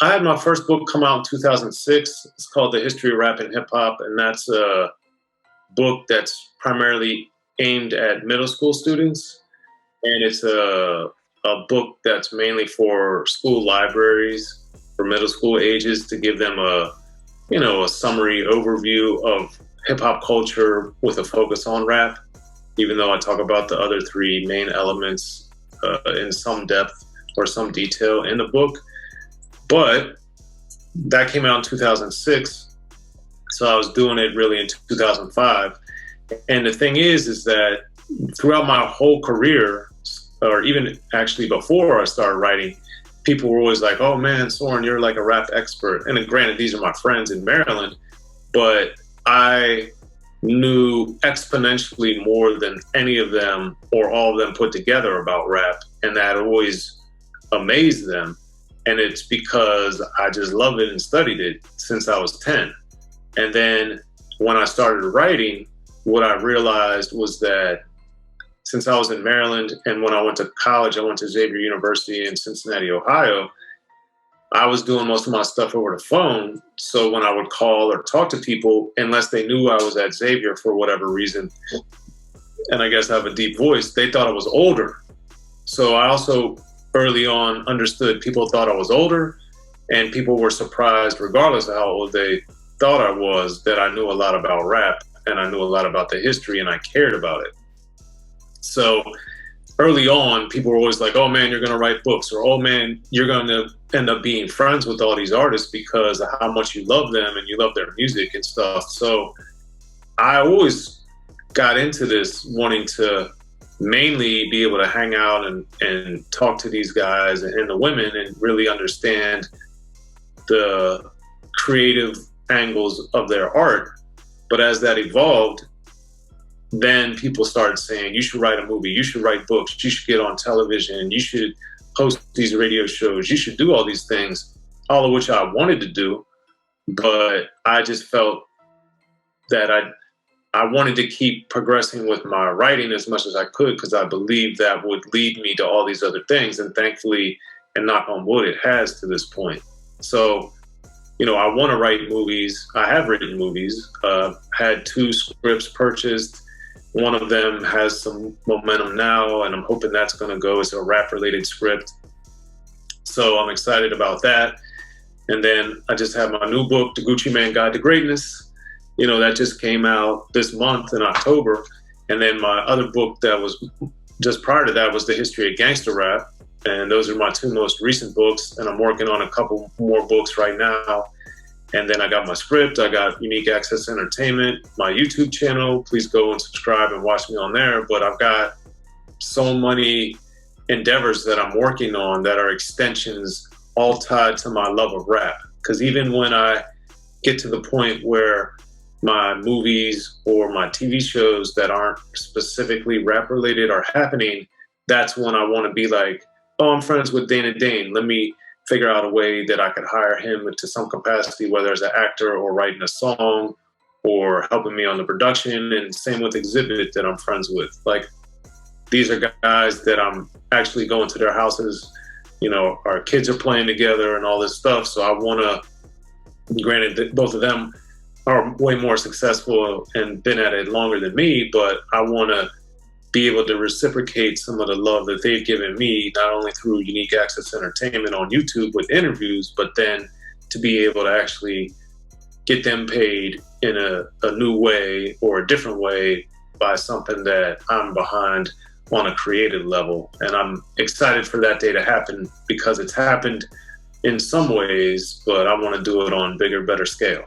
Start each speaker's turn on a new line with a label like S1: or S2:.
S1: I had my first book come out in 2006. It's called The History of Rap and Hip Hop, and that's a book that's primarily aimed at middle school students. And it's a book that's mainly for school libraries for middle school ages to give them a summary overview of hip hop culture with a focus on rap, even though I talk about the other three main elements in some depth or some detail in the book. But that came out in 2006, so I was doing it really in 2005. And the thing is that throughout my whole career, or even actually before I started writing, people were always like, "Oh man, Soren, you're like a rap expert." And granted, these are my friends in Maryland, but I knew exponentially more than any of them or all of them put together about rap, and that always amazed them. And it's because I just love it and studied it since I was 10. And then when I started writing, what I realized was that since I was in Maryland and when I went to college, I went to Xavier University in Cincinnati, Ohio, I was doing most of my stuff over the phone. So when I would call or talk to people, unless they knew I was at Xavier for whatever reason, and I guess I have a deep voice, they thought I was older. So I also early on understood people thought I was older, and people were surprised, regardless of how old they thought I was, that I knew a lot about rap and I knew a lot about the history and I cared about it. So early on, people were always like, "Oh man, you're going to write books," or "Oh man, you're going to end up being friends with all these artists because of how much you love them and you love their music and stuff." So I always got into this wanting to mainly be able to hang out and talk to these guys and the women and really understand the creative angles of their art. But as that evolved, then people started saying, "You should write a movie, you should write books, you should get on television, you should host these radio shows, you should do all these things," all of which I wanted to do. But I just felt that I wanted to keep progressing with my writing as much as I could because I believed that would lead me to all these other things. And thankfully, and knock on wood, it has to this point. So, I want to write movies. I have written movies, had 2 scripts purchased. One of them has some momentum now, and I'm hoping that's going to go as a rap-related script. So I'm excited about that. And then I just have my new book, The Gucci Mane Guide to Greatness. That just came out this month in October. And then my other book that was just prior to that was The History of Gangster Rap. And those are my 2 most recent books. And I'm working on a couple more books right now. And then I got my script. I got Unique Access Entertainment, my YouTube channel. Please go and subscribe and watch me on there. But I've got so many endeavors that I'm working on that are extensions all tied to my love of rap. Because even when I get to the point where my movies or my TV shows that aren't specifically rap related are happening, that's when I want to be like, "Oh, I'm friends with Dana Dane. Let me figure out a way that I could hire him to some capacity, whether as an actor or writing a song or helping me on the production." And same with Exhibit that I'm friends with. Like, these are guys that I'm actually going to their houses. Our kids are playing together and all this stuff. So I want to, granted that both of them are way more successful and been at it longer than me, but I want to be able to reciprocate some of the love that they've given me, not only through Unique Access Entertainment on YouTube with interviews, but then to be able to actually get them paid in a new way or a different way by something that I'm behind on a creative level. And I'm excited for that day to happen because it's happened in some ways, but I want to do it on bigger, better scale.